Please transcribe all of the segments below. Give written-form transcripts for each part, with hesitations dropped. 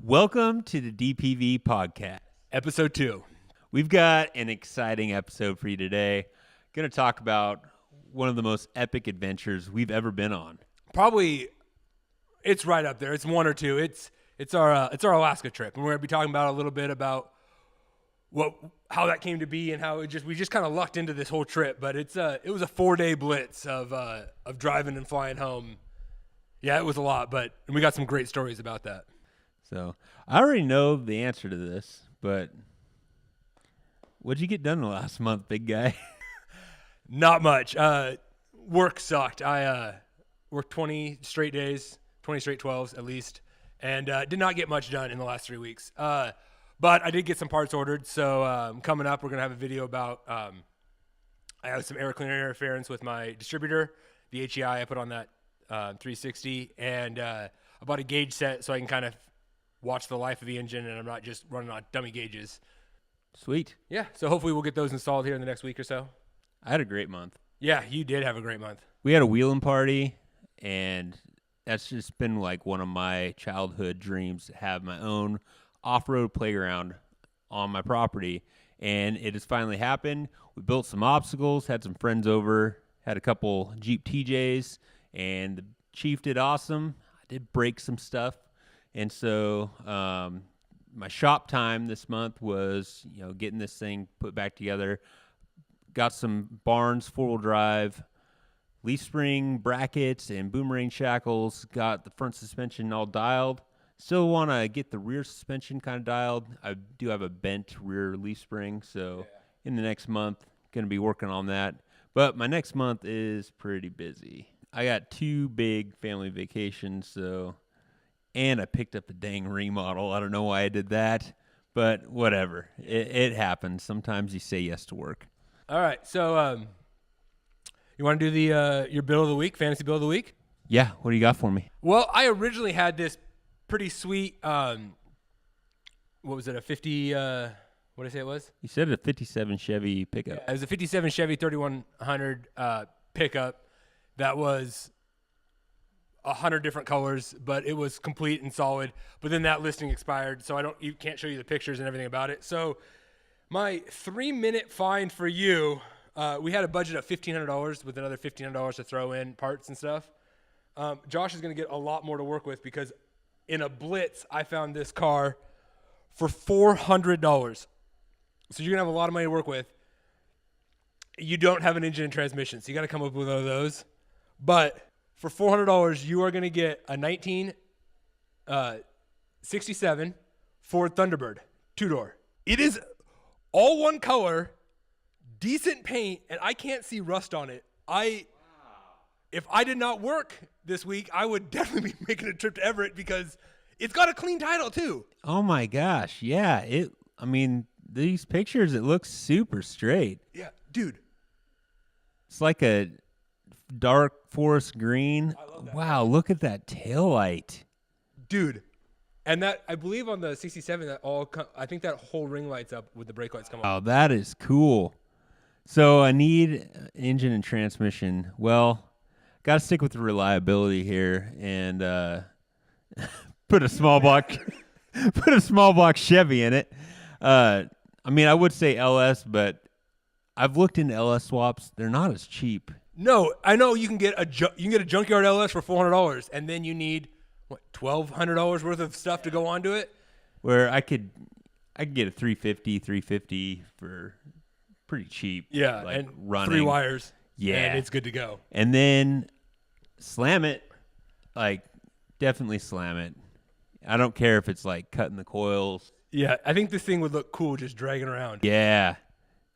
Welcome to the DPV podcast, Episode 2. We've got an exciting episode for you today. Going to talk about one of the most epic adventures we've ever been on. Probably, it's right up there. It's one or two. It's our Alaska trip, and we're gonna be talking about a little bit about how that came to be and how we just kind of lucked into this whole trip. But it was a 4-day blitz of driving and flying home. Yeah, it was a lot, and we got some great stories about that. So I already know the answer to this, but what'd you get done in the last month, big guy? Not much. Work sucked. I worked 20 straight days, 20 straight 12s at least, and did not get much done in the last 3 weeks. But I did get some parts ordered. So coming up, we're going to have a video about I have some air cleaner interference with my distributor, the HEI I put on that 360, and I bought a gauge set so I can kind of watch the life of the engine, and I'm not just running on dummy gauges. Sweet. Yeah, so hopefully we'll get those installed here in the next week or so. I had a great month. Yeah, you did have a great month. We had a wheeling party, and that's just been like one of my childhood dreams to have my own off-road playground on my property, and it has finally happened. We built some obstacles, had some friends over, had a couple Jeep TJs, and the Chief did awesome. I did break some stuff. And so my shop time this month was, getting this thing put back together. Got some Barnes 4-wheel drive, leaf spring brackets, and boomerang shackles. Got the front suspension all dialed. Still want to get the rear suspension kind of dialed. I do have a bent rear leaf spring, so in the next month, going to be working on that. But my next month is pretty busy. I got 2 big family vacations, and I picked up a dang remodel. I don't know why I did that, but whatever. It happens. Sometimes you say yes to work. All right, so you want to do your bill of the week, fantasy bill of the week? Yeah, what do you got for me? Well, I originally had this pretty sweet, what was it, a 50, what did I say it was? You said a 57 Chevy pickup. Yeah, it was a 57 Chevy 3100 pickup that was 100 different colors, but it was complete and solid. But then that listing expired, so you can't show you the pictures and everything about it. So my 3-minute find for you, we had a budget of $1,500 with another $1,500 to throw in parts and stuff. Josh is going to get a lot more to work with because in a blitz, I found this car for $400. So you're going to have a lot of money to work with. You don't have an engine and transmission, so you got to come up with one of those. But for $400, you are going to get a 1967 Ford Thunderbird 2-door. It is all one color, decent paint, and I can't see rust on it. If I did not work this week, I would definitely be making a trip to Everett because it's got a clean title too. Oh my gosh, yeah. These pictures, it looks super straight. Yeah, dude. It's like a dark forest green. I love that. Wow, look at that taillight. Dude. And that, I believe on the 67, I think that whole ring lights up with the brake lights come on. Oh, that is cool. So I need engine and transmission. Well, got to stick with the reliability here and put a small block Chevy in it. I would say LS, but I've looked into LS swaps. They're not as cheap. No, I know you can get a junkyard LS for $400, and then you need $1,200 worth of stuff to go onto it. Where I could get a 350 for pretty cheap. Yeah, like and running 3 wires. Yeah, and it's good to go. And then slam it, definitely slam it. I don't care if it's cutting the coils. Yeah, I think this thing would look cool just dragging around. Yeah,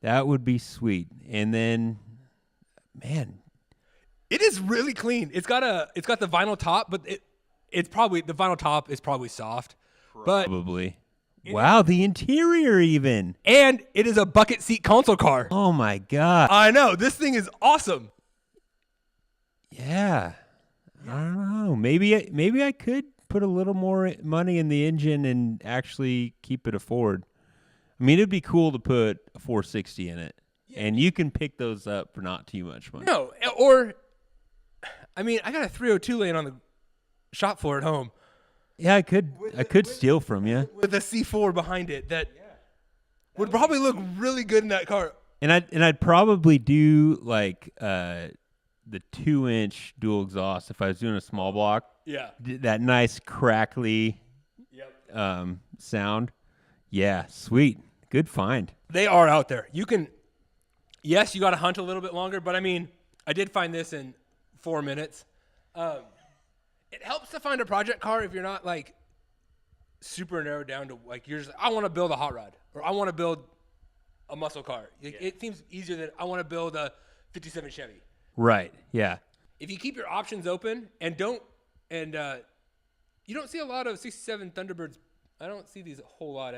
that would be sweet. And then, man, it is really clean. It's got the vinyl top, but it's probably the vinyl top is probably soft. Probably. Wow, the interior even. And it is a bucket seat console car. Oh my god. I know. This thing is awesome. Yeah. I don't know. Maybe I could put a little more money in the engine and actually keep it a Ford. It'd be cool to put a 460 in it. Yeah. And you can pick those up for not too much money. No, or I got a 302 laying on the shop floor at home. Yeah, I could steal from you. with a C4 behind it that would probably look really good in that car. And I'd probably do like the 2-inch dual exhaust if I was doing a small block. Yeah. That nice crackly sound. Yeah, sweet. Good find. They are out there. You can, yes, you got to hunt a little bit longer, but I mean, I did find this in 4 minutes. It helps to find a project car if you're not like super narrowed down to like, you're just, I want to build a hot rod or I want to build a muscle car. Like, it seems easier than I want to build a 57 Chevy. Right. Yeah. If you keep your options open and you don't see a lot of 67 Thunderbirds. I don't see these a whole lot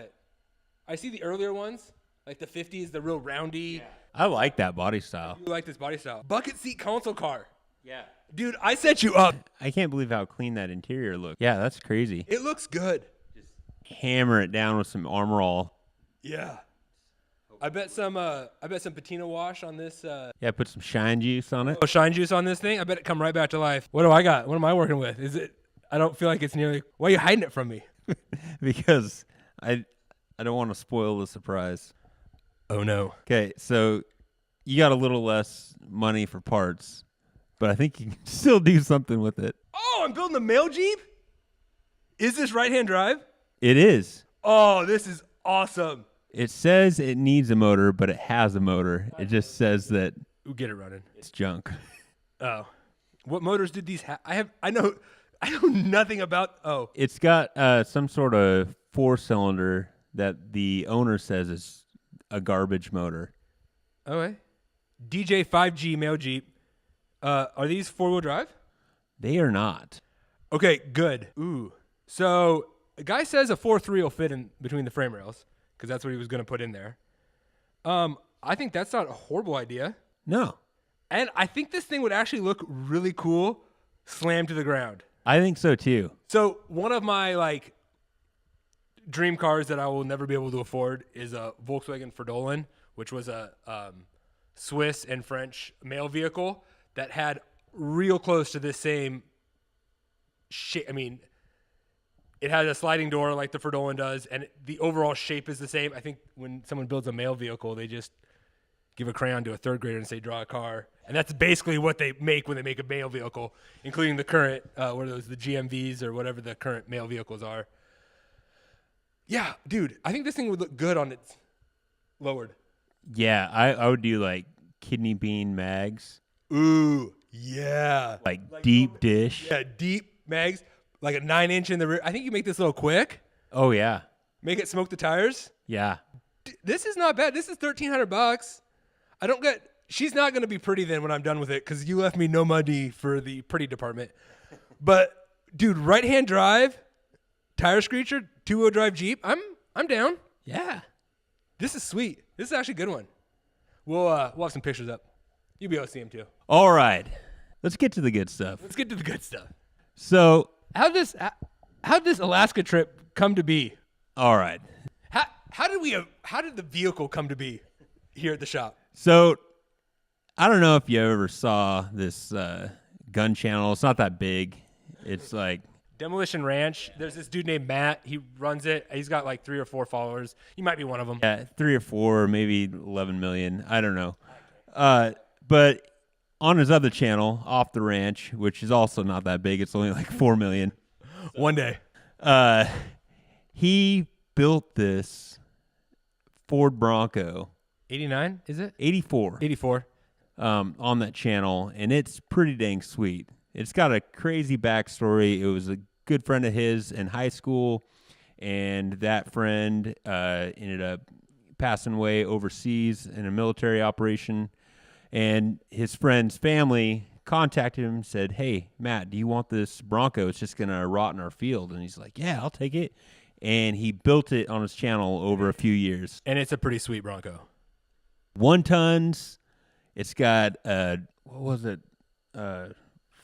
I see the earlier ones, like the 50s, the real roundy. Yeah. I like that body style. You like this body style. Bucket seat console car. Yeah. Dude, I set you up. I can't believe how clean that interior looks. Yeah, that's crazy. It looks good. Just hammer it down with some Armor All. Yeah. I bet some patina wash on this. Yeah, put some shine juice on it. Shine juice on this thing. I bet it come right back to life. What do I got? What am I working with? Is it? I don't feel like it's nearly. Why are you hiding it from me? Because I don't want to spoil the surprise. Oh no. Okay, so you got a little less money for parts, but I think you can still do something with it. Oh, I'm building a mail Jeep? Is this right-hand drive? It is. Oh, this is awesome. It says it needs a motor, but it has a motor. It just says that Ooh, get it running. it's junk. Oh. What motors did these have? I know nothing about. Oh. It's got some sort of 4-cylinder that the owner says is a garbage motor. Okay. DJ 5G mail Jeep. Are these 4-wheel drive? They are not. Okay, good. Ooh. So the guy says a 4.3 will fit in between the frame rails because that's what he was going to put in there. I think that's not a horrible idea. No. And I think this thing would actually look really cool slammed to the ground. I think so too. So one of my like dream cars that I will never be able to afford is a Volkswagen Fridolin, which was a Swiss and French mail vehicle that had real close to this same shape. I mean, it had a sliding door like the Fridolin does, and the overall shape is the same. I think when someone builds a mail vehicle, they just give a crayon to a third grader and say, draw a car. And that's basically what they make when they make a mail vehicle, including the current, what are those, the GMVs or whatever the current mail vehicles are. Yeah, dude, I think this thing would look good on its lowered. Yeah, I would do like kidney bean mags. Ooh, yeah. Like deep dish. Yeah, deep mags, like a 9-inch in the rear. I think you make this a little quick. Oh, yeah. Make it smoke the tires. Yeah. This is not bad. This is $1,300. I don't get. She's not going to be pretty then when I'm done with it because you left me no money for the pretty department. But dude, right-hand drive, tire screecher, 2-wheel drive Jeep. I'm down. Yeah. This is sweet. This is actually a good one. We'll have some pictures up. You'll be able to see them too. All right. Let's get to the good stuff. Let's get to the good stuff. So, How'd this Alaska trip come to be? all right. How did the vehicle come to be here at the shop? So, I don't know if you ever saw this gun channel. It's not that big. It's like Demolition Ranch. There's this dude named Matt. He runs it. He's got like 3 or 4 followers. You might be one of them. 3 or 4, maybe 11 million. I don't know. But on his other channel, Off the Ranch, which is also not that big, it's only like 4 million. One day. He built this Ford Bronco. 89, is it? 84. 84. On that channel, and it's pretty dang sweet. It's got a crazy backstory. It was a good friend of his in high school, and that friend ended up passing away overseas in a military operation, and his friend's family contacted him and said, hey, Matt, do you want this Bronco? It's just going to rot in our field. And he's like, yeah, I'll take it. And he built it on his channel over a few years. And it's a pretty sweet Bronco. 1 tons. It's got, what was it? I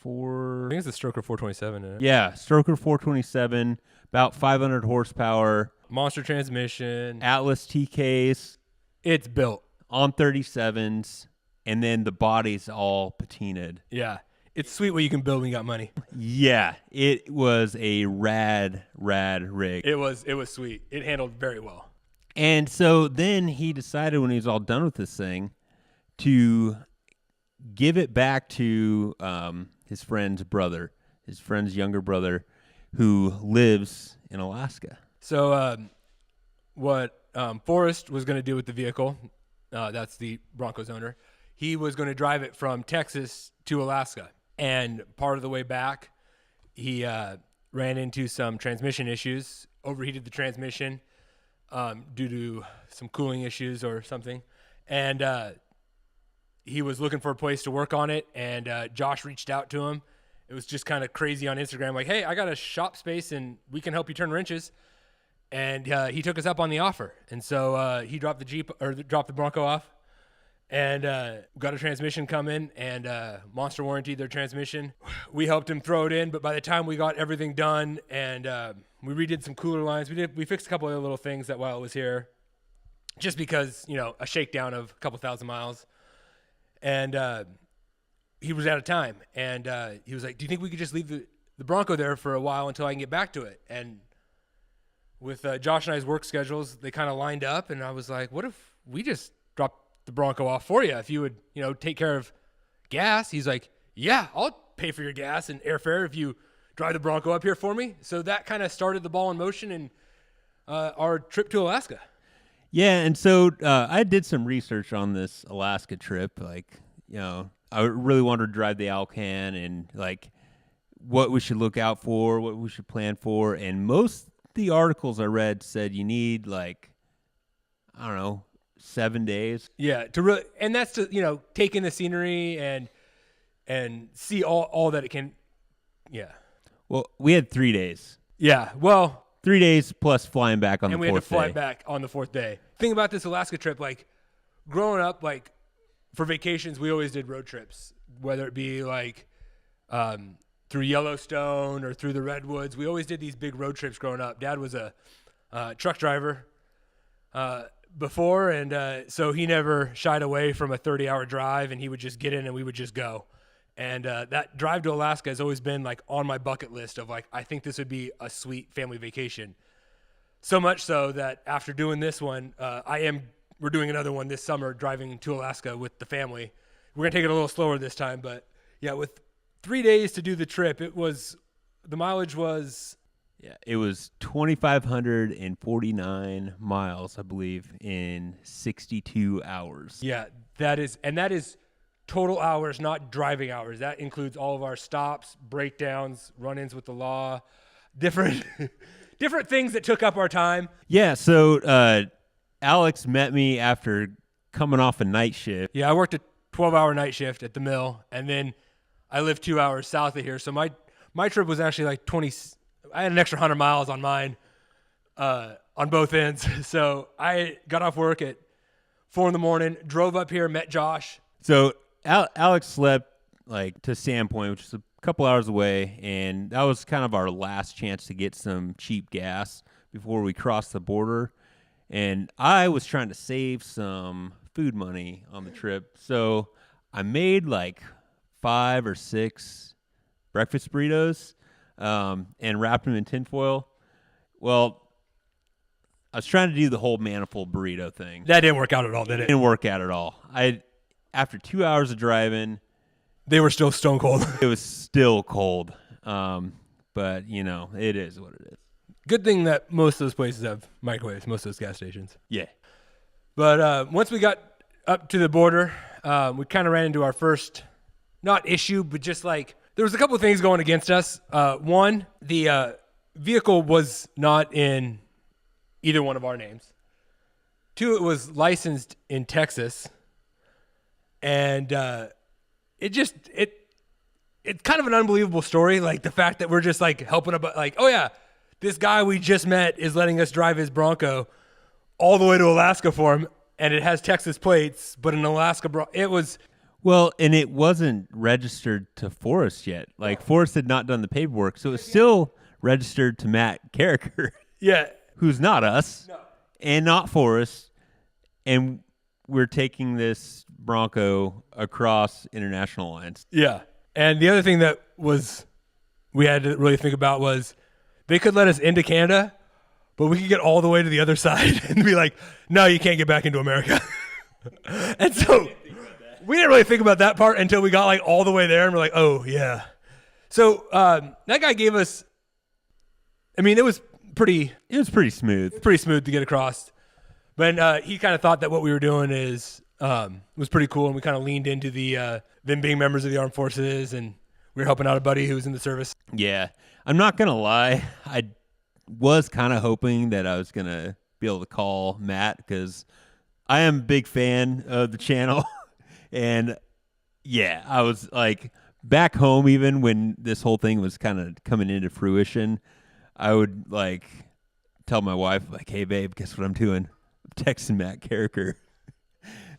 think it's a Stroker 427 in it. Yeah, Stroker 427, about 500 horsepower. Monster transmission. Artlist TKs. It's built. On 37s. And then the body's all patinaed. Yeah. It's sweet what you can build when you got money. Yeah, it was a rad rig. It was sweet. It handled very well. And so then he decided when he was all done with this thing to give it back to his friend's younger brother, who lives in Alaska. So what Forrest was going to do with the vehicle, that's the Bronco's owner, he was going to drive it from Texas to Alaska. And part of the way back, he ran into some transmission issues, overheated the transmission due to some cooling issues or something. And he was looking for a place to work on it, and Josh reached out to him. It was just kind of crazy on Instagram, like, hey, I got a shop space, and we can help you turn wrenches. And he took us up on the offer. And so he dropped the Bronco off, and got a transmission come in, and Monster warranted their transmission. We helped him throw it in, but by the time we got everything done and we redid some cooler lines, we fixed a couple other little things that while it was here, just because, a shakedown of a couple thousand miles. And he was out of time, and he was like, do you think we could just leave the Bronco there for a while until I can get back to it? And with Josh and I's work schedules, they kind of lined up, and I was like, what if we just dropped the Bronco off for you if you would, take care of gas? He's like, yeah, I'll pay for your gas and airfare if you drive the Bronco up here for me. So that kind of started the ball in motion in our trip to Alaska. Yeah, and so I did some research on this Alaska trip. I really wanted to drive the Alcan and what we should look out for, what we should plan for. And most of the articles I read said you need 7 days. Yeah, and that's to take in the scenery and see all that it can. Yeah. Well, we had 3 days. Yeah. Well, 3 days plus flying back on the fourth day. And we had to fly back on the fourth day. Thing about this Alaska trip, growing up, for vacations, we always did road trips, whether it be through Yellowstone or through the Redwoods. We always did these big road trips growing up. Dad was a truck driver before, and so he never shied away from a 30-hour drive, and he would just get in and we would just go. And that drive to Alaska has always been on my bucket list of I think this would be a sweet family vacation. So much so that after doing this one, we're doing another one this summer, driving to Alaska with the family. We're going to take it a little slower this time, but yeah, with 3 days to do the trip, the mileage was... Yeah, it was 2,549 miles, I believe, in 62 hours. Yeah, that is total hours, not driving hours. That includes all of our stops, breakdowns, run-ins with the law, different things that took up our time. Yeah, so Alex met me after coming off a night shift. Yeah, I worked a 12-hour night shift at the mill, and then I live 2 hours south of here. So my trip was actually 20. I had an extra 100 miles on mine on both ends. So I got off work at 4 a.m, drove up here, met Josh. So Alex slept to Sandpoint, which is a couple hours away, and that was kind of our last chance to get some cheap gas before we crossed the border. And I was trying to save some food money on the trip, so I made 5 or 6 breakfast burritos and wrapped them in tinfoil. Well, I was trying to do the whole manifold burrito thing. That didn't work out at all, did it? It didn't work out at all. After 2 hours of driving, they were still stone cold. It was still cold, but it is what it is. Good thing that most of those places have microwaves, most of those gas stations. Yeah. But once we got up to the border, we kind of ran into our first, not issue, but just there was a couple of things going against us. One, the vehicle was not in either one of our names. 2, it was licensed in Texas. And it's kind of an unbelievable story. The fact that we're just helping about, oh yeah, this guy we just met is letting us drive his Bronco all the way to Alaska for him, and it has Texas plates, but an Alaska it was... Well, and it wasn't registered to Forrest yet. Forrest had not done the paperwork, so it was still registered to Matt Carricker. Yeah. Who's not us. No. And not Forrest. And we're taking this Bronco across international lines. Yeah. And the other thing that we had to really think about was they could let us into Canada, but we could get all the way to the other side and be like, no, you can't get back into America. And so we didn't really think about that part until we got like all the way there and we're like, oh yeah. So that guy gave us, I mean, it was pretty smooth. Pretty smooth to get across. But he kind of thought that what we were doing was pretty cool, and we kind of leaned into them being members of the armed forces, and we were helping out a buddy who was in the service. Yeah. I'm not going to lie. I was kind of hoping that I was going to be able to call Matt because I am a big fan of the channel. And yeah, I was like back home, even when this whole thing was kind of coming into fruition, I would like tell my wife, like, hey, babe, guess what I'm doing? I'm texting Matt Carricker.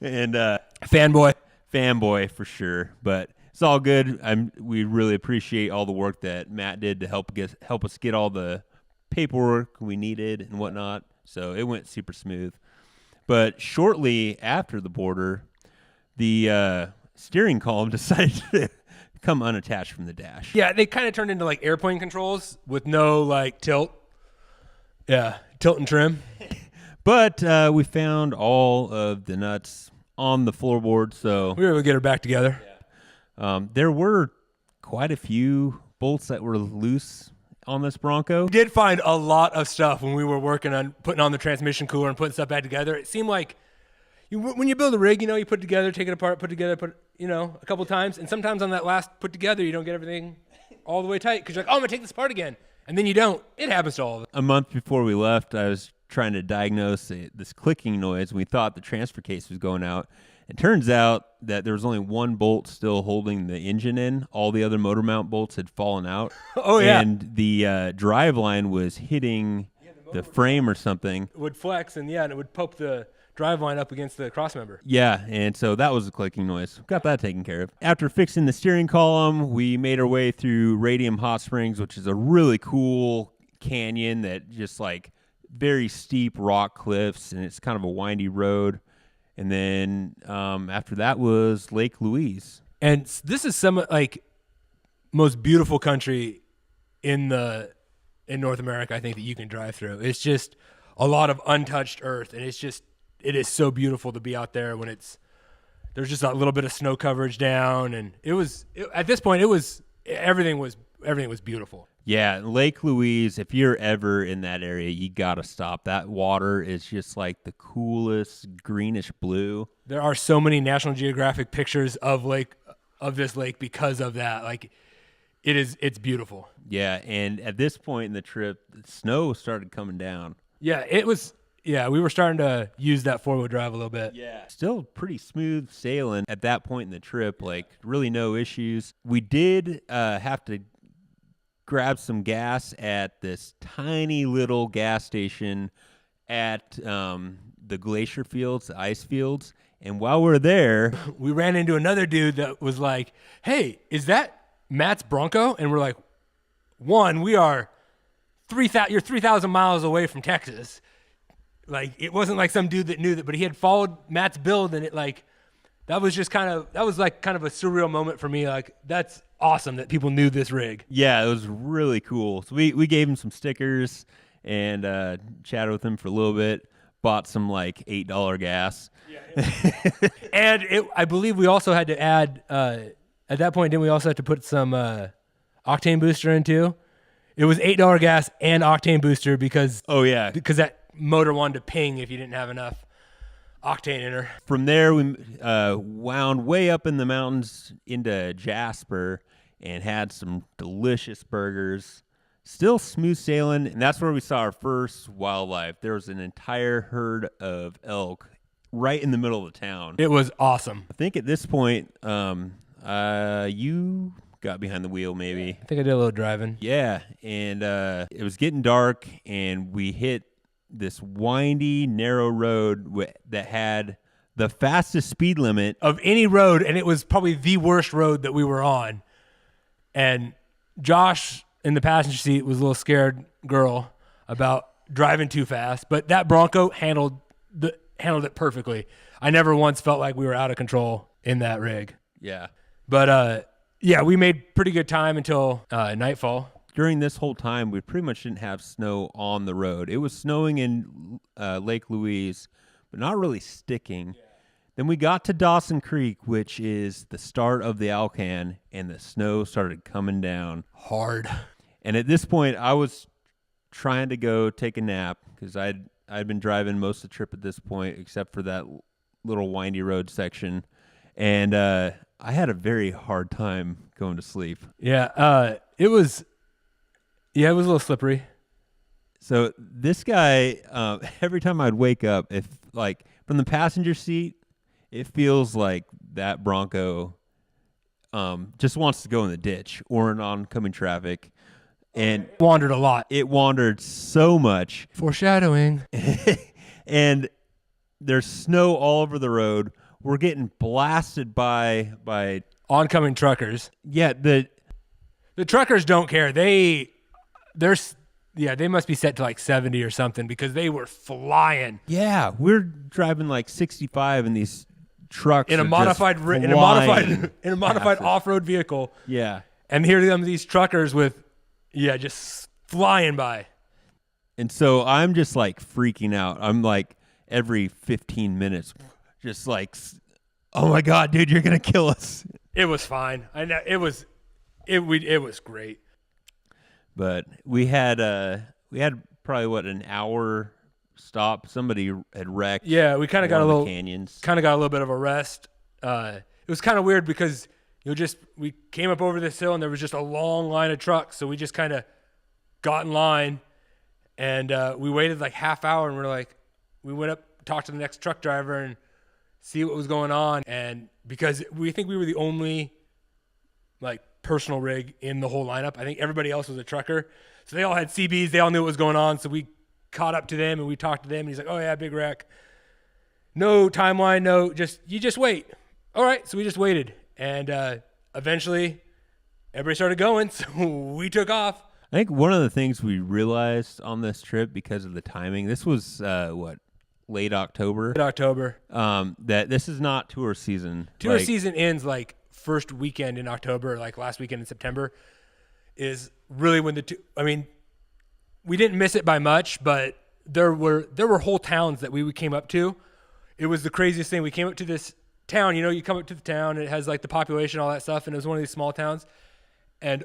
And fanboy for sure. But it's all good. We really appreciate all the work that Matt did to help us get all the paperwork we needed and whatnot. So it went super smooth. But shortly after the border, the steering column decided to come unattached from the dash. Yeah, they kind of turned into like airplane controls with no like tilt. Yeah, tilt and trim. But we found all of the nuts on the floorboard, so we were able to get her back together. Yeah. There were quite a few bolts that were loose on this Bronco. We did find a lot of stuff when we were working on putting on the transmission cooler and putting stuff back together. It seemed like when you build a rig, you put it together, take it apart, put it together, a couple times. And sometimes on that last put together, you don't get everything all the way tight because you're like, oh, I'm going to take this apart again. And then you don't. It happens to all of us. A month before we left, I was trying to diagnose this clicking noise. We thought the transfer case was going out. It turns out that there was only one bolt still holding the engine in. All the other motor mount bolts had fallen out. Oh, yeah. And the drive line was hitting the frame or something. It would flex, and it would poke the drive line up against the crossmember. Yeah, and so that was a clicking noise. Got that taken care of. After fixing the steering column, we made our way through Radium Hot Springs, which is a really cool canyon that just like very steep rock cliffs, and it's kind of a windy road. And then after that was Lake Louise. And this is some like most beautiful country in North America, I think, that you can drive through. It's just a lot of untouched earth, and it is so beautiful to be out there when there's just a little bit of snow coverage down, and at this point everything was beautiful. Yeah, Lake Louise, if you're ever in that area, you got to stop. That water is just like the coolest greenish blue. There are so many National Geographic pictures of this lake because of that. Like it's beautiful. Yeah, and at this point in the trip, the snow started coming down. Yeah, we were starting to use that four-wheel drive a little bit. Yeah. Still pretty smooth sailing at that point in the trip, like really no issues. We did have to grab some gas at this tiny little gas station at the glacier fields, the ice fields. And while we're there, we ran into another dude that was like, hey, is that Matt's Bronco? And we're like, one, we are you're 3,000 miles away from Texas. Like, it wasn't like some dude that knew that, but he had followed Matt's build, and that was kind of a surreal moment for me. Like, that's awesome that people knew this rig. Yeah, it was really cool. So we gave him some stickers and chatted with him for a little bit. Bought some like $8 gas. Yeah, and I believe we also had to add at that point. Didn't we also have to put some octane booster in too? It was $8 gas and octane booster because that motor wanted to ping if you didn't have enough octane in her. From there, we wound way up in the mountains into Jasper and had some delicious burgers. Still smooth sailing, and that's where we saw our first wildlife. There was an entire herd of elk right in the middle of the town. It was awesome. I think at this point, you got behind the wheel maybe. I think I did a little driving. Yeah, and it was getting dark, and we hit this windy, narrow road that had the fastest speed limit of any road, and it was probably the worst road that we were on. And Josh in the passenger seat was a little scared girl about driving too fast, but that Bronco handled it perfectly. I never once felt like we were out of control in that rig. Yeah. But Yeah, we made pretty good time until nightfall. During this whole time, we pretty much didn't have snow on the road. It was snowing in Lake Louise, but not really sticking. Yeah. Then we got to Dawson Creek, which is the start of the Alcan, and the snow started coming down hard. And at this point, I was trying to go take a nap because I'd been driving most of the trip at this point, except for that little windy road section, and I had a very hard time going to sleep. Yeah, it was a little slippery. So this guy, every time I'd wake up, if like from the passenger seat, it feels like that Bronco just wants to go in the ditch or in oncoming traffic. And it wandered a lot. It wandered so much. Foreshadowing. And there's snow all over the road. We're getting blasted by oncoming truckers. Yeah, the truckers don't care. They must be set to like 70 or something because they were flying. Yeah, we're driving like 65 in these trucks in a modified off-road vehicle. Yeah. And here come these truckers with just flying by. And so I'm just like freaking out. I'm like every 15 minutes just like, oh my God, dude, you're going to kill us. It was fine. I know it was great. But we had probably an hour stop. Somebody had wrecked. Yeah, we kind of got a little bit of a rest. It was kind of weird because we came up over this hill and there was just a long line of trucks, so we just kind of got in line and we waited like half hour and we went up, talked to the next truck driver and see what was going on. And because we think we were the only like personal rig in the whole lineup, I think everybody else was a trucker, so they all had CBs, they all knew what was going on, so we caught up to them and we talked to them and he's like, oh yeah, big wreck, no timeline, you just wait. All right, so we just waited and eventually everybody started going, so we took off. I think one of the things we realized on this trip because of the timing, this was late October, that this is not tour season. Season ends like first weekend in October, like last weekend in September is really when we didn't miss it by much, but there were whole towns that we came up to. It was the craziest thing. We came up to this town, you come up to the town, it has like the population, all that stuff, and it was one of these small towns, and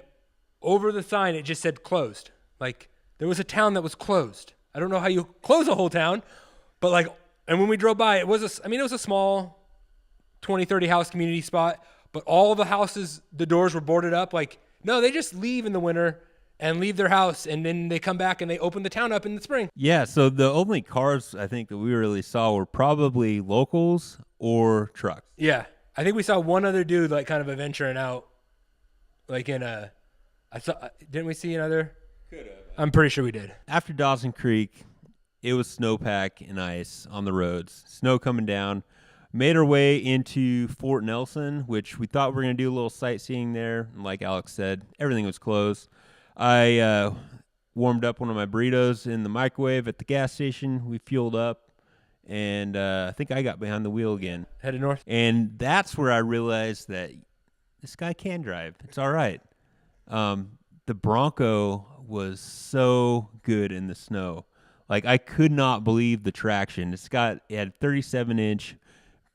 over the sign it just said closed. Like there was a town that was closed. I don't know how you close a whole town, but and when we drove by, it was a small 20, 30 house community spot, but all the houses, the doors were boarded up. Like, no, they just leave in the winter and leave their house, and then they come back and they open the town up in the spring. Yeah, so the only cars I think that we really saw were probably locals or trucks. Yeah, I think we saw one other dude like kind of adventuring out, like didn't we see another? Could have. I'm pretty sure we did. After Dawson Creek, it was snowpack and ice on the roads. Snow coming down. Made our way into Fort Nelson, which we thought we were going to do a little sightseeing there. And like Alex said, everything was closed. I warmed up one of my burritos in the microwave at the gas station. We fueled up, and I think I got behind the wheel again. Headed north. And that's where I realized that this guy can drive. It's all right. The Bronco was so good in the snow. Like, I could not believe the traction. It had 37-inch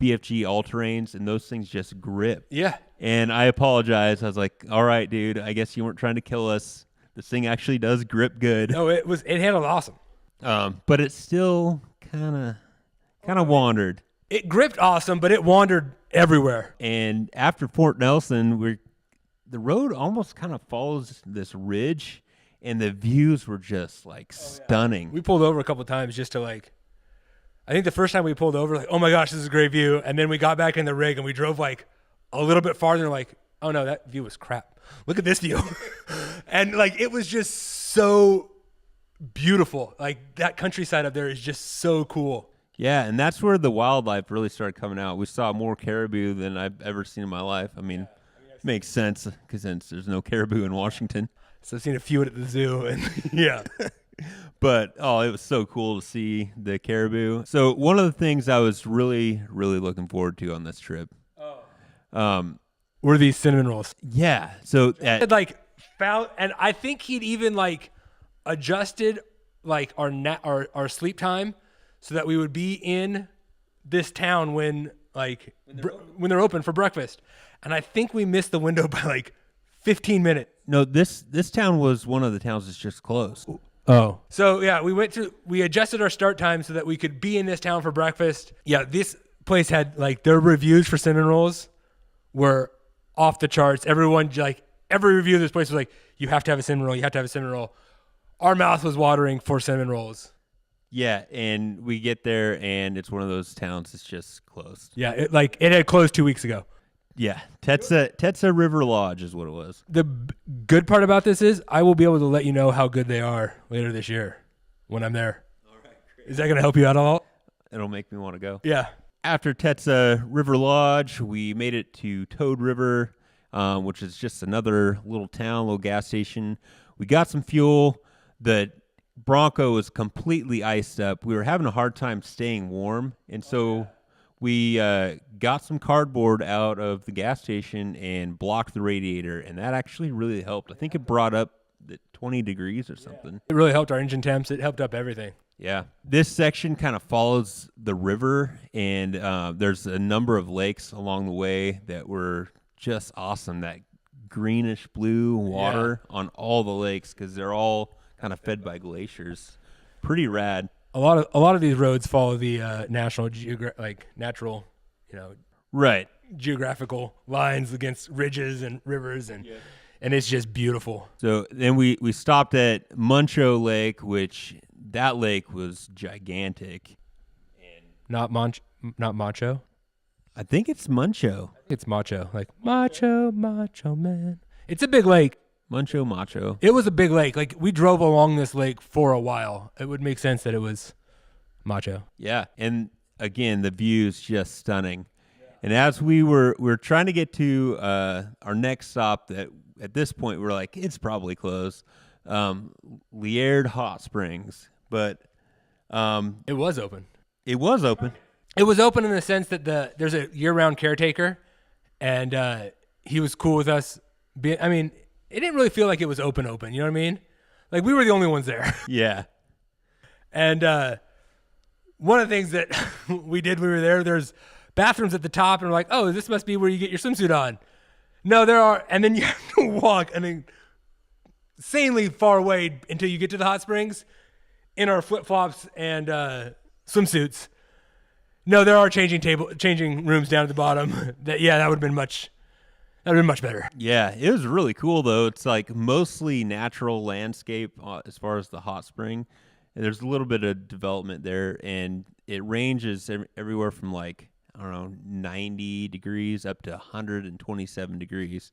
BFG all-terrains, and those things just grip. Yeah. And I apologize. I was like, all right, dude, I guess you weren't trying to kill us. This thing actually does grip good. No, it handled awesome. But it still kind of wandered. It gripped awesome, but it wandered everywhere. And after Fort Nelson, the road almost kind of follows this ridge, and the views were just like stunning. Yeah. We pulled over a couple of times just to I think the first time we pulled over, like, oh my gosh, this is a great view. And then we got back in the rig and we drove like a little bit farther and like, oh no, that view was crap. Look at this view. And like, it was just so beautiful. Like that countryside up there is just so cool. Yeah. And that's where the wildlife really started coming out. We saw more caribou than I've ever seen in my life. I mean, it makes sense because there's no caribou in Washington. So I've seen a few at the zoo and yeah. But, it was so cool to see the caribou. So one of the things I was really, really looking forward to on this trip were these cinnamon rolls. Yeah. So Had, like found, and I think he'd even like adjusted like our sleep time so that we would be in this town when they're open for breakfast. And I think we missed the window by like 15 minutes. no, this town was one of the towns that's just closed. Oh. So yeah, we adjusted our start time so that we could be in this town for breakfast. Yeah, this place had like their reviews for cinnamon rolls were off the charts. Everyone, like every review of this place was like, you have to have a cinnamon roll, you have to have a cinnamon roll. Our mouth was watering for cinnamon rolls. Yeah, and we get there and it's one of those towns that's just closed. Yeah, it had closed 2 weeks ago. Yeah, Tetsa River Lodge is what it was. The good part about this is I will be able to let you know how good they are later this year when I'm there. All right, great. Is that going to help you out at all? It'll make me want to go. Yeah. After Tetsa River Lodge, we made it to Toad River, which is just another little town, little gas station. We got some fuel. The Bronco was completely iced up. We were having a hard time staying warm, and so we got some cardboard out of the gas station and blocked the radiator, and that actually really helped. I think it brought up the 20 degrees or something. It really helped our engine temps. It helped up everything. Yeah. This section kind of follows the river, and there's a number of lakes along the way that were just awesome. That greenish blue water on all the lakes because they're all kind of fed by glaciers. Pretty rad. A lot of these roads follow the natural, Right. geographical lines against ridges and rivers, and it's just beautiful. So then we stopped at Muncho Lake, which that lake was gigantic. And not macho. I think it's Muncho. It's macho, like macho man. It's a big lake. Muncho Macho. It was a big lake. Like we drove along this lake for a while. It would make sense that it was macho. Yeah, and again, the view's just stunning. And as we were trying to get to our next stop, that at this point we're like, it's probably closed, Liard Hot Springs, but it was open. It was open. It was open in the sense that there's a year-round caretaker, and he was cool with us. It didn't really feel like it was open. You know what I mean? Like we were the only ones there. Yeah. And one of the things that we did when we were there, there's bathrooms at the top, and we're like, oh, this must be where you get your swimsuit on. No, there are. And then you have to walk insanely far away until you get to the hot springs in our flip-flops and swimsuits. No, there are changing rooms down at the bottom. That would have been much better. Yeah, it was really cool though. It's like mostly natural landscape as far as the hot spring. And there's a little bit of development there, and it ranges everywhere from like, I don't know, 90 degrees up to 127 degrees,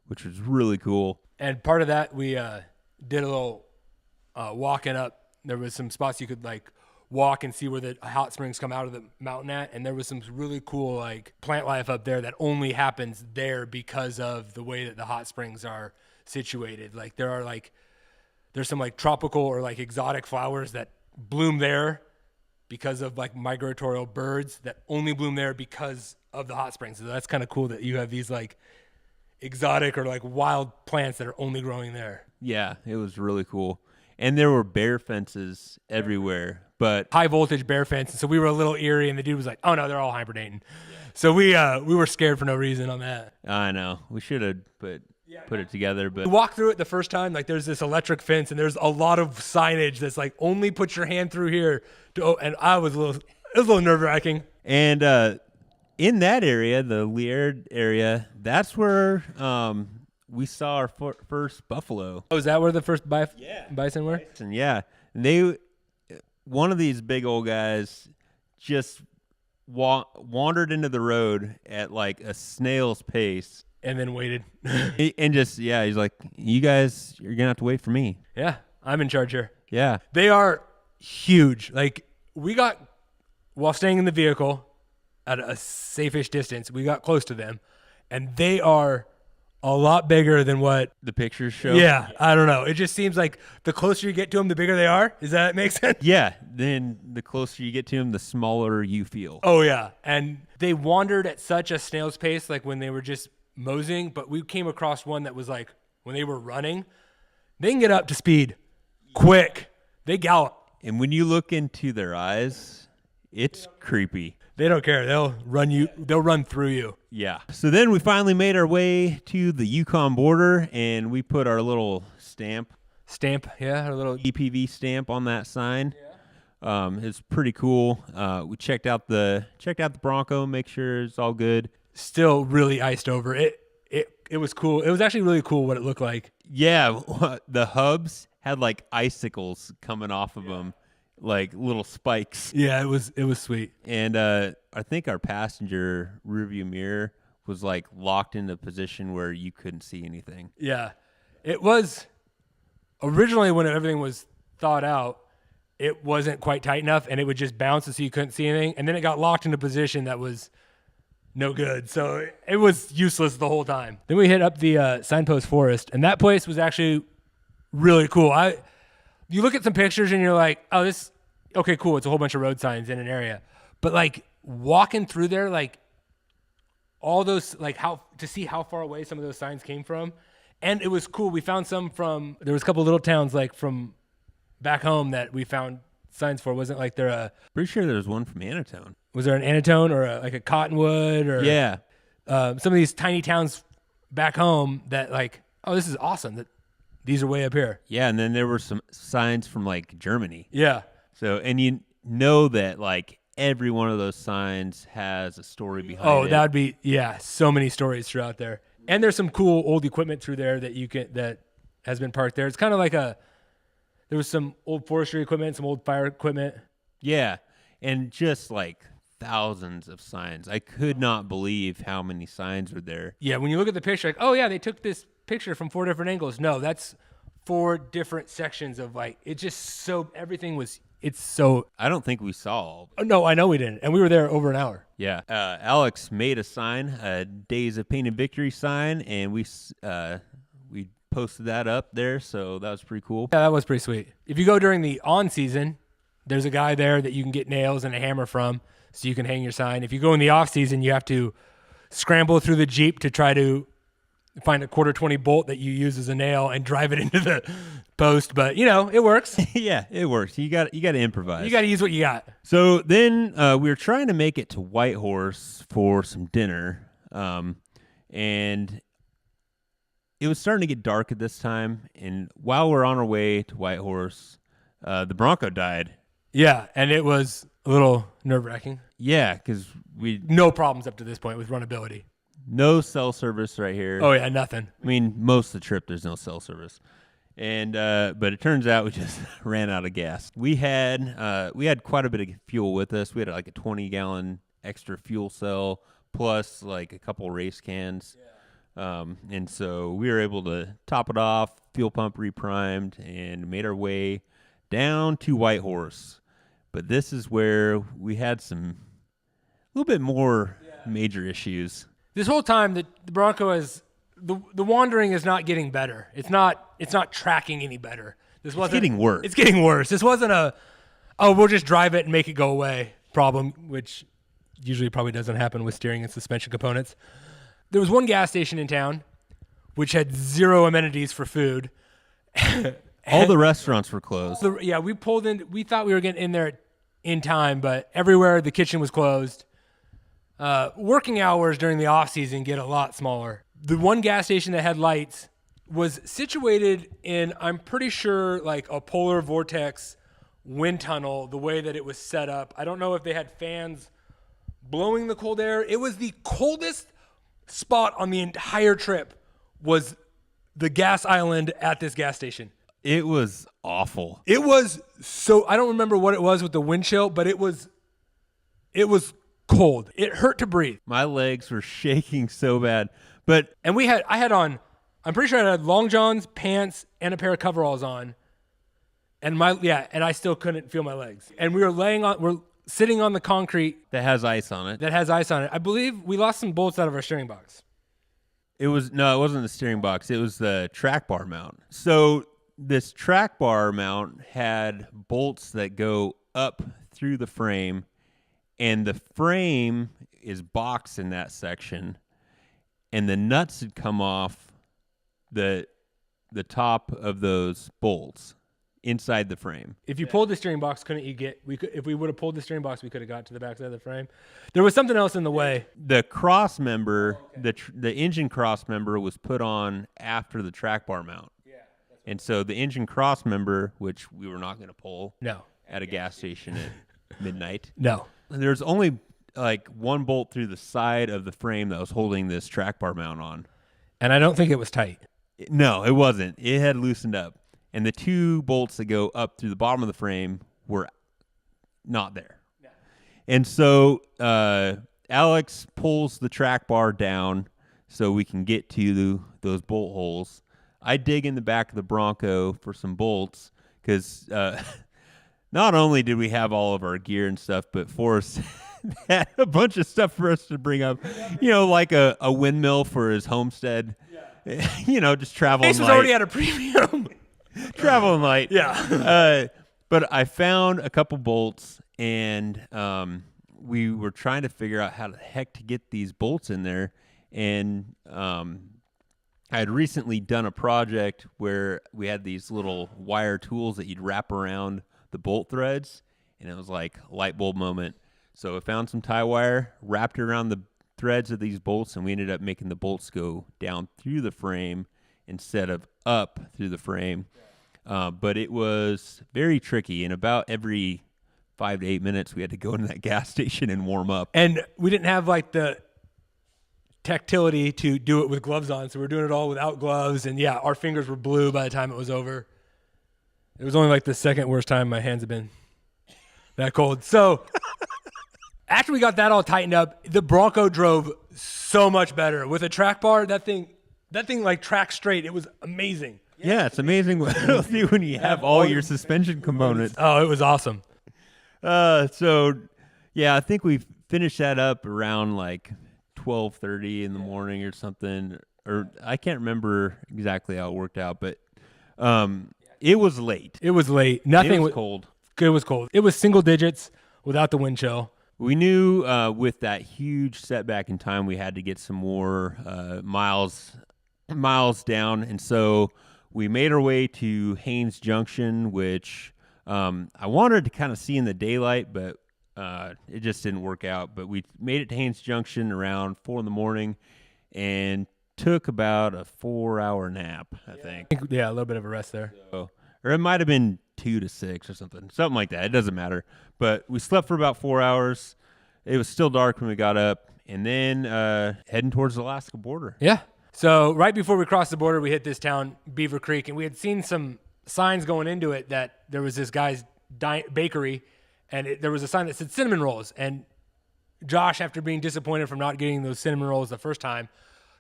which was really cool. And part of that, we did a little walking up. There was some spots you could like walk and see where the hot springs come out of the mountain at, and there was some really cool like plant life up there that only happens there because of the way that the hot springs are situated. Like there's some like tropical or like exotic flowers that bloom there because of like migratory birds that only bloom there because of the hot springs. So that's kind of cool that you have these like exotic or like wild plants that are only growing there. Yeah, it was really cool. And there were bear fences everywhere, but high voltage bear fence. So we were a little eerie, and the dude was like, oh no, they're all hibernating. Yeah. So we were scared for no reason on that. I know. We should have put it together, but we walked through it the first time. Like there's this electric fence, and there's a lot of signage that's like only put your hand through here. And it was a little nerve wracking. And in that area, the Liard area, that's where we saw our first buffalo. Oh, is that where the first bison were? Bison, yeah. And one of these big old guys just wandered into the road at like a snail's pace. And then waited. And just, he's like, you guys, you're going to have to wait for me. Yeah, I'm in charge here. Yeah. They are huge. Like while staying in the vehicle at a safe-ish distance, we got close to them, and they are a lot bigger than what the pictures show. Yeah, I don't know. It just seems like the closer you get to them, the bigger they are. Does that make sense? Yeah. Then the closer you get to them, the smaller you feel. Oh yeah, and they wandered at such a snail's pace. Like when they were just moseying, but we came across one that was like, when they were running, they can get up to speed quick. They gallop. And when you look into their eyes, it's creepy. They don't care. They'll run through you. Yeah. So then we finally made our way to the Yukon border, and we put our little stamp, Our little EPV stamp on that sign. It's pretty cool. We checked out the Bronco, make sure it's all good. Still really iced over. It was cool. It was actually really cool what it looked like. Yeah, the hubs had like icicles coming off of them, like little spikes. Yeah, it was sweet. And I think our passenger rearview mirror was like locked into a position where you couldn't see anything. Yeah, it was originally when everything was thought out. It wasn't quite tight enough, and it would just bounce so you couldn't see anything. And then it got locked in a position that was no good. So it was useless the whole time. Then we hit up the Signpost Forest, and that place was actually really cool. You look at some pictures and you're like, oh, okay, cool. It's a whole bunch of road signs in an area. But like walking through there, like all those, like to see how far away some of those signs came from. And it was cool. We found some there was a couple little towns like from back home that we found signs for. Wasn't like Pretty sure there was one from Anatone. Was there an Anatone or like a Cottonwood or yeah, some of these tiny towns back home that like, oh, this is awesome that these are way up here. Yeah, and then there were some signs from like Germany. Yeah. So, and you know that like every one of those signs has a story behind it. Oh, that would be, so many stories throughout there. And there's some cool old equipment through there that has been parked there. It's kind of like there was some old forestry equipment, some old fire equipment. Yeah, and just like thousands of signs. I could not believe how many signs were there. Yeah, when you look at the picture, like, oh yeah, they took this picture from 4 different angles. No, that's 4 different sections of like, it's so. I don't think we saw all. Oh, no, I know we didn't. And we were there over an hour. Yeah. Alex made a sign, a Days of Pain and Victory sign, and we posted that up there, so that was pretty cool. Yeah, that was pretty sweet. If you go during the on season, there's a guy there that you can get nails and a hammer from, so you can hang your sign. If you go in the off season, you have to scramble through the Jeep to try to find a 1/4-20 bolt that you use as a nail and drive it into the post. But it works. Yeah, it works. You got to improvise. You got to use what you got. So then we were trying to make it to Whitehorse for some dinner, and it was starting to get dark at this time. And while we're on our way to Whitehorse, the Bronco died. Yeah, and it was a little nerve-wracking. Yeah, because no problems up to this point with runnability. No cell service right here. Oh yeah, nothing. I mean, most of the trip there's no cell service, and but it turns out we just ran out of gas. We had quite a bit of fuel with us. We had like a 20-gallon extra fuel cell plus like a couple race cans, and so we were able to top it off, fuel pump reprimed, and made our way down to Whitehorse. But this is where we had a little bit more major issues. This whole time, the Bronco the wandering is not getting better. It's not tracking any better. It's getting worse. It's getting worse. This wasn't we'll just drive it and make it go away problem, which usually probably doesn't happen with steering and suspension components. There was one gas station in town which had 0 amenities for food. All the restaurants were closed. We pulled in. We thought we were getting in there in time, but everywhere the kitchen was closed. Working hours during the off season get a lot smaller. The one gas station that had lights was situated in, I'm pretty sure, like a polar vortex wind tunnel, the way that it was set up. I don't know if they had fans blowing the cold air. It was the coldest spot on the entire trip was the gas island at this gas station. It was awful. It was so, I don't remember what it was with the wind chill, but it was cold. It hurt to breathe. My legs were shaking so bad. And I had on, I'm pretty sure I had long johns, pants, and a pair of coveralls on. And and I still couldn't feel my legs. And we're sitting on the concrete. That has ice on it. I believe we lost some bolts out of our steering box. It wasn't the steering box. It was the track bar mount. So this track bar mount had bolts that go up through the frame, and the frame is boxed in that section. and the nuts had come off the top of those bolts inside the frame. If you pulled the steering box, couldn't you get? If we would have pulled the steering box, we could have got to the backside of the frame. There was something else in the way. The cross member, the engine cross member, was put on after the track bar mount. Yeah. And so the engine cross member, which we were not going to pull, at a gas station at midnight. No, there's only like one bolt through the side of the frame that was holding this track bar mount on, and I don't think it was tight. No, it wasn't. It had loosened up. And the 2 bolts that go up through the bottom of the frame were not there. No. And so Alex pulls the track bar down so we can get to those bolt holes. I dig in the back of the Bronco for some bolts because not only did we have all of our gear and stuff, but Forrest had a bunch of stuff for us to bring up, like a windmill for his homestead. Yeah. Just traveling light. Ace was already at a premium. Traveling light. Yeah. But I found a couple bolts, and we were trying to figure out how the heck to get these bolts in there. And I had recently done a project where we had these little wire tools that you'd wrap around the bolt threads, and it was like a light bulb moment. So I found some tie wire, wrapped it around the threads of these bolts, and we ended up making the bolts go down through the frame instead of up through the frame. But it was very tricky, and about every 5 to 8 minutes we had to go into that gas station and warm up. And we didn't have like the tactility to do it with gloves on, so we were doing it all without gloves, and our fingers were blue by the time it was over. It was only like the second worst time my hands have been that cold. So after we got that all tightened up, the Bronco drove so much better. With a track bar, that thing like tracked straight. It was amazing. Yeah, it's amazing what it'll do when you have all your suspension components. Oh, it was awesome. I think we finished that up around like 12:30 in the morning or something. Or I can't remember exactly how it worked out, but it was late. It was late. Nothing it was cold. It was cold. It was single digits without the wind chill. We knew with that huge setback in time, we had to get some more miles down, and so we made our way to Haines Junction, which I wanted to kind of see in the daylight, but it just didn't work out. But we made it to Haines Junction around 4 in the morning and took about a 4-hour nap, I think. Yeah, a little bit of a rest there. Or it might have been 2 to 6 or something like that. It doesn't matter. But we slept for about 4 hours. It was still dark when we got up, and then heading towards the Alaska border. Yeah. So right before we crossed the border, we hit this town, Beaver Creek, and we had seen some signs going into it that there was this guy's bakery, and there was a sign that said cinnamon rolls. And Josh, after being disappointed from not getting those cinnamon rolls the first time,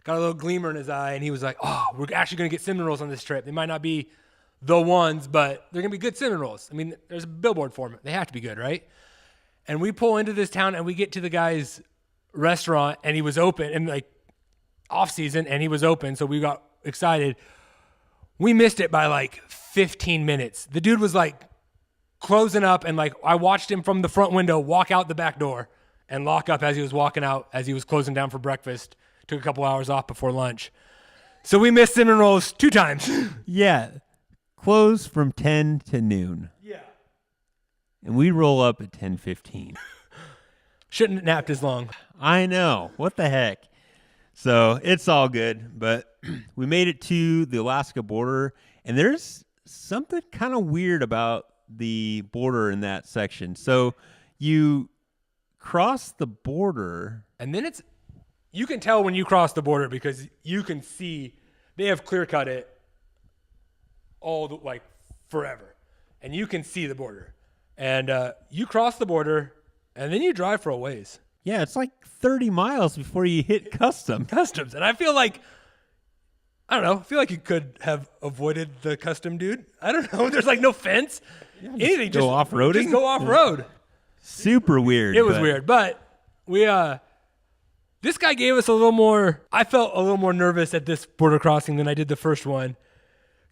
got a little gleamer in his eye, and he was like, oh, we're actually going to get cinnamon rolls on this trip. They might not be the ones, but they're going to be good cinnamon rolls. I mean, there's a billboard for them. They have to be good, right? And we pull into this town, and we get to the guy's restaurant, and he was open, and like off season, and he was open, so we got excited. We missed it by like 15 minutes. The dude was like closing up, and like I watched him from the front window walk out the back door and lock up as he was walking out, as he was closing down for breakfast. Took a couple hours off before lunch. So we missed cinnamon rolls 2 times. Yeah. Close from 10 to noon. Yeah. And we roll up at 10:15. Shouldn't have napped as long. I know. What the heck? So it's all good. But we made it to the Alaska border, and there's something kind of weird about the border in that section. So you cross the border. And then you can tell when you cross the border because you can see they have clear cut it like forever. And you can see the border. And you cross the border, and then you drive for a ways. Yeah, it's like 30 miles before you hit customs. And I feel like you could have avoided the custom dude. I don't know. There's like no fence. Yeah, anything. Just go off-roading? Just go off-road. Super weird. It was weird. But we this guy gave us I felt a little more nervous at this border crossing than I did the first one.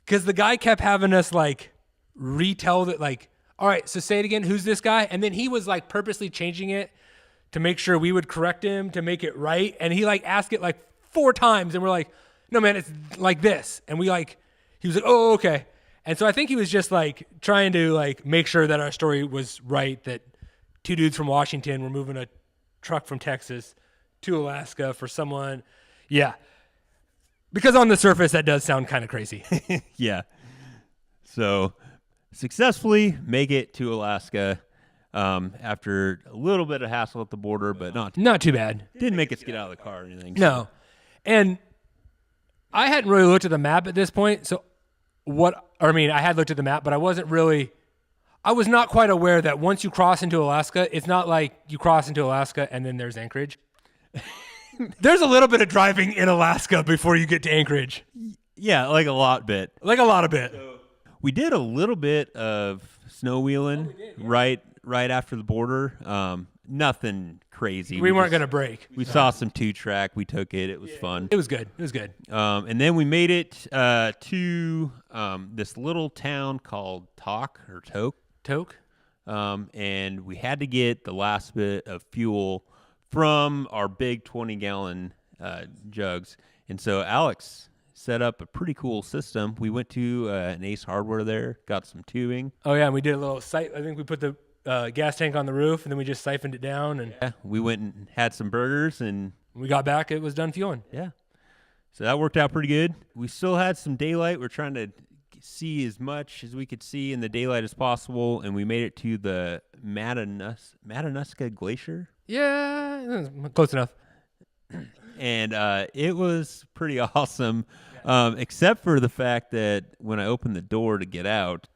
Because the guy kept having us like retell that like, all right, so say it again. Who's this guy? And then he was like purposely changing it to make sure we would correct him to make it right. And he like asked it like 4 times, and we're like, no, man, it's like this. And he was like, oh, okay. And so I think he was just like trying to like make sure that our story was right, that 2 dudes from Washington were moving a truck from Texas to Alaska for someone. Yeah. Because on the surface, that does sound kind of crazy. Yeah. So successfully make it to Alaska after a little bit of hassle at the border, but not too bad. Didn't make us get out of the car or anything. So. No. And I hadn't really looked at the map at this point. So I had looked at the map, but I was not quite aware that once you cross into Alaska, it's not like you cross into Alaska and then there's Anchorage. There's a little bit of driving in Alaska before you get to Anchorage. Yeah, like a lot bit. So, we did a little bit of snow wheeling right after the border. Nothing crazy. We weren't going to break. We saw some 2-track. We took it. It was fun. It was good. And then we made it to this little town called Toke. And we had to get the last bit of fuel from our big 20-gallon jugs. And so Alex set up a pretty cool system. We went to an Ace Hardware there, got some tubing. Oh, yeah, and we did a little I think we put the gas tank on the roof, and then we just siphoned it down. And yeah, we went and had some burgers, and when we got back, it was done fueling. Yeah. So that worked out pretty good. We still had some daylight. We're trying to see as much as we could see in the daylight as possible, and we made it to the Matanuska Glacier. Yeah, close enough. And it was pretty awesome, except for the fact that when I opened the door to get out,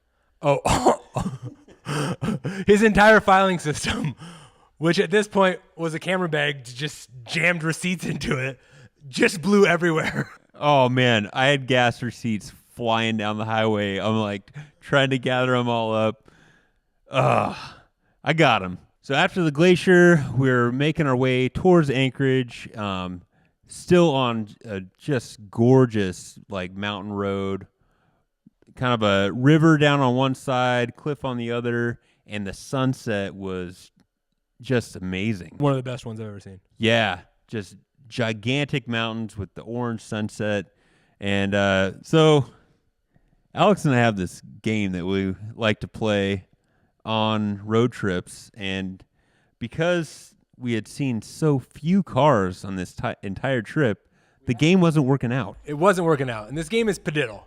his entire filing system, which at this point was a camera bag, just jammed receipts into it, just blew everywhere. Oh, man, I had gas receipts flying down the highway. I'm like trying to gather them all up. I got them. So after the glacier, we're making our way towards Anchorage, still on a just gorgeous like mountain road, kind of a river down on one side, cliff on the other, and the sunset was just amazing. One of the best ones I've ever seen. Yeah, just gigantic mountains with the orange sunset. And so Alex and I have this game that we like to play on road trips, and because we had seen so few cars on this entire trip, the game wasn't working out. It wasn't working out. And this game is padiddle.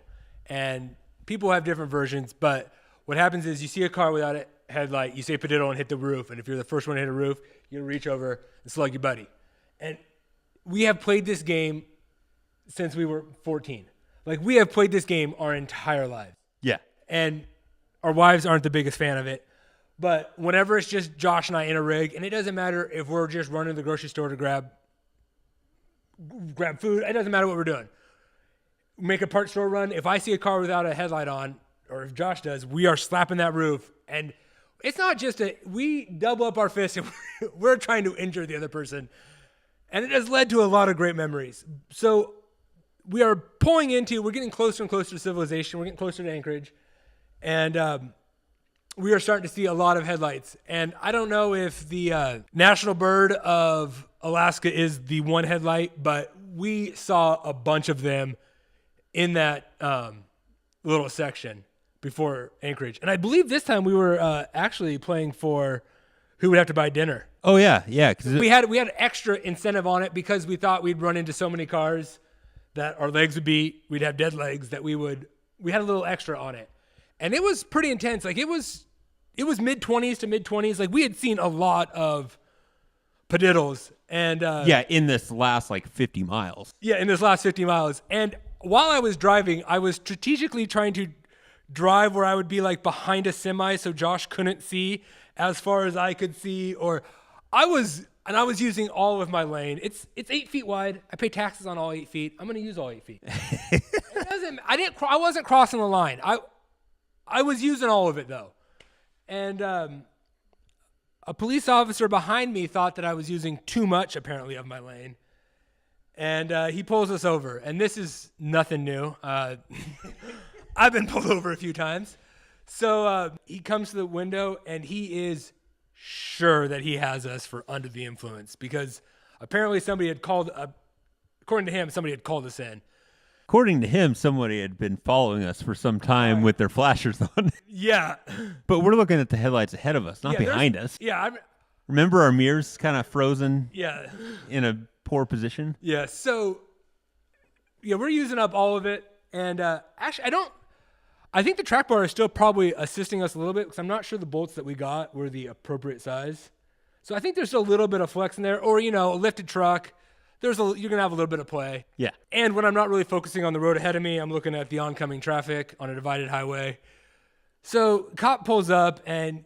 And people have different versions, but what happens is you see a car without a headlight, you say padiddle and hit the roof, and if you're the first one to hit a roof, you reach over and slug your buddy. And we have played this game since we were 14. Like, we have played this game our entire lives. Yeah. And our wives aren't the biggest fan of it. But whenever it's just Josh and I in a rig, and it doesn't matter if we're just running to the grocery store to grab food, it doesn't matter what we're doing. Make a parts store run. If I see a car without a headlight on, or if Josh does, we are slapping that roof. And it's not just we double up our fists and we're trying to injure the other person. And it has led to a lot of great memories. So we are we're getting closer and closer to civilization. We're getting closer to Anchorage. And we are starting to see a lot of headlights. And I don't know if the national bird of Alaska is the one headlight, but we saw a bunch of them in that little section before Anchorage. And I believe this time we were actually playing for who would have to buy dinner. Oh, yeah. Cause we had extra incentive on it because we thought we'd run into so many cars that our legs would we'd have dead legs that we had a little extra on it. And it was pretty intense. Like, it was mid-20s to mid-20s. Like, we had seen a lot of padiddles. And in this last, 50 miles. Yeah, in this last 50 miles. And while I was driving, I was strategically trying to drive where I would be, behind a semi so Josh couldn't see as far as I could see. I was using all of my lane. It's 8 feet wide. I pay taxes on all 8 feet. I'm going to use all 8 feet. I wasn't crossing the line. I was using all of it, though. And a police officer behind me thought that I was using too much, apparently, of my lane. And he pulls us over. And this is nothing new. I've been pulled over a few times. So he comes to the window, and he is sure that he has us for under the influence, because apparently somebody had called according to him, somebody had called us in. According to him, somebody had been following us for some time with their flashers on. Yeah. But we're looking at the headlights ahead of us, not behind us. Yeah. Remember our mirrors kind of frozen in a poor position? Yeah. So, yeah, we're using up all of it. And actually, I think the track bar is still probably assisting us a little bit because I'm not sure the bolts that we got were the appropriate size. So I think there's still a little bit of flex in there. Or, a lifted truck. You're going to have a little bit of play. Yeah. And when I'm not really focusing on the road ahead of me, I'm looking at the oncoming traffic on a divided highway. So cop pulls up, and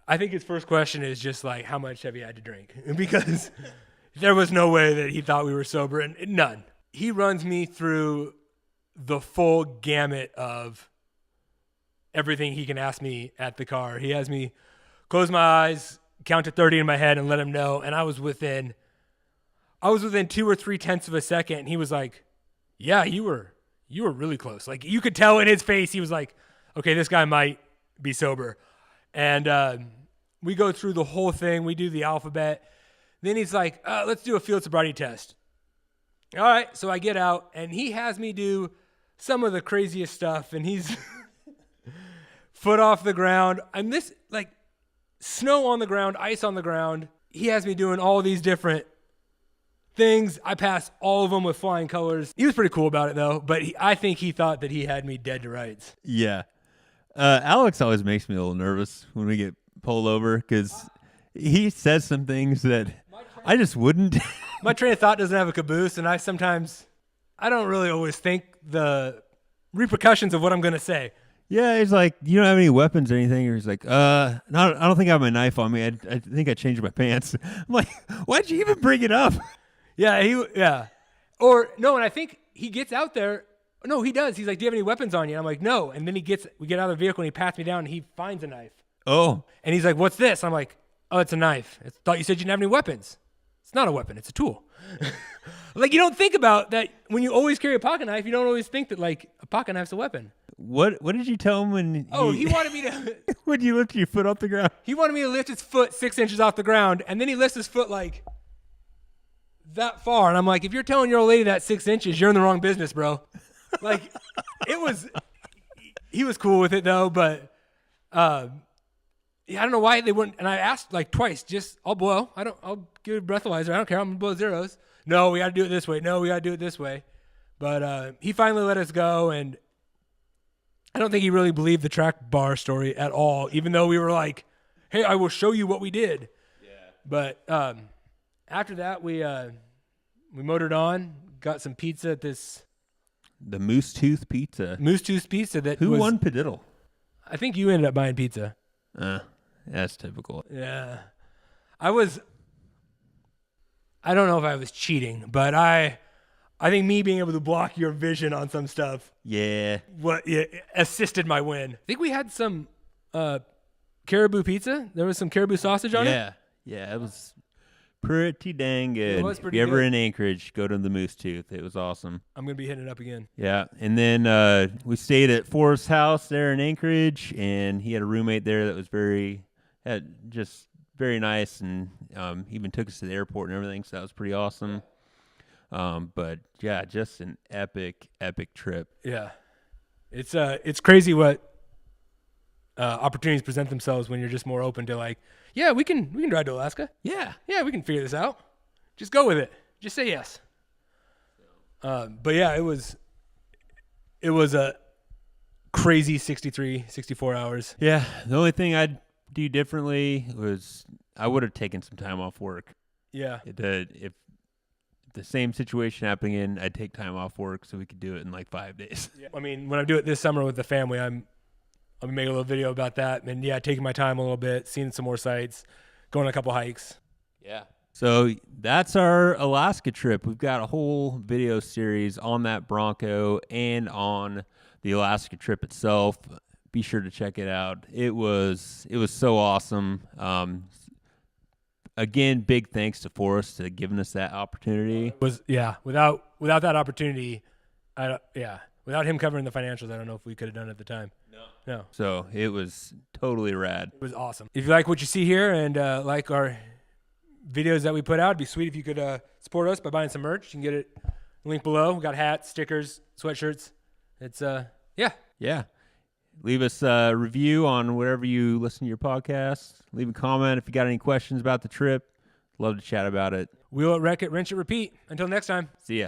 I think his first question is just like, how much have you had to drink? Because there was no way that he thought we were sober, and none. He runs me through the full gamut of everything he can ask me at the car. He has me close my eyes, count to 30 in my head, and let him know. And I was within 2 or 3 tenths of a second, and he was like, yeah, you were really close. Like, you could tell in his face, he was like, okay, this guy might be sober. And we go through the whole thing. We do the alphabet. Then he's like, let's do a field sobriety test. All right, so I get out, and he has me do some of the craziest stuff, and he's foot off the ground. I'm snow on the ground, ice on the ground. He has me doing all these different things. I passed all of them with flying colors. He was pretty cool about it, though, but I think he thought that he had me dead to rights. Yeah. Alex always makes me a little nervous when we get pulled over because he says some things that I just wouldn't. My train of thought doesn't have a caboose, and I don't really always think the repercussions of what I'm going to say. Yeah, he's like, you don't have any weapons or anything? Or he's like, no, I don't think I have my knife on me. I think I changed my pants. I'm like, why'd you even bring it up? Yeah. Or, no, and I think he gets out there. No, he does. He's like, do you have any weapons on you? And I'm like, no. And then we get out of the vehicle, and he pats me down, and he finds a knife. Oh. And he's like, what's this? I'm like, oh, it's a knife. I thought you said you didn't have any weapons. It's not a weapon. It's a tool. Like, you don't think about that when you always carry a pocket knife. You don't always think that, like, a pocket knife's a weapon. What did you tell him when he wanted me to... When you lift your foot off the ground? He wanted me to lift his foot 6 inches off the ground, and then he lifts his foot, like, that far. And I'm like, if you're telling your old lady that 6 inches, you're in the wrong business, bro. Like, he was cool with it, though, but... I don't know why they wouldn't, and I asked like twice, I'll blow. I'll give a breathalyzer. I don't care. I'm going to blow zeros. No, we got to do it this way. No, we got to do it this way. But he finally let us go, and I don't think he really believed the track bar story at all, even though we were like, hey, I will show you what we did. Yeah. But after that, we motored on, got some pizza at the Moose Tooth Pizza. Moose Tooth Pizza. Who won Padiddle? I think you ended up buying pizza. That's typical. Yeah. I don't know if I was cheating, but I think me being able to block your vision on some stuff assisted my win. I think we had some caribou pizza. There was some caribou sausage on it. Yeah, it was pretty dang good. It was pretty if you're ever good. in Anchorage, go to the Moose Tooth. It was awesome. I'm going to be hitting it up again. Yeah, and then we stayed at Forrest's house there in Anchorage, and he had a roommate there that was very nice, and even took us to the airport and everything, so that was pretty awesome. But yeah, just an epic trip. Yeah, it's crazy what opportunities present themselves when you're just more open to like, yeah, we can drive to Alaska. Yeah, we can figure this out. Just go with it. Just say yes. But yeah, it was a crazy 64 hours. Yeah, the only thing I'd do differently was I would have taken some time off work. Yeah. If the same situation happening again, I'd take time off work so we could do it in like 5 days. Yeah. I mean, when I do it this summer with the family, I'll be making a little video about that. And yeah, taking my time a little bit, seeing some more sites, going on a couple hikes. Yeah. So that's our Alaska trip. We've got a whole video series on that Bronco and on the Alaska trip itself. Be sure to check it out. It was so awesome. Again, big thanks to Forrest to giving us that opportunity. Without that opportunity, without him covering the financials, I don't know if we could have done it at the time. No. So it was totally rad. It was awesome. If you like what you see here and like our videos that we put out, it'd be sweet if you could support us by buying some merch. You can get it Link below. We got hats, stickers, sweatshirts. It's yeah. Yeah. Leave us a review on wherever you listen to your podcast. Leave a comment if you got any questions about the trip. Love to chat about it. Wheel it, wreck it, wrench it, repeat. Until next time. See ya.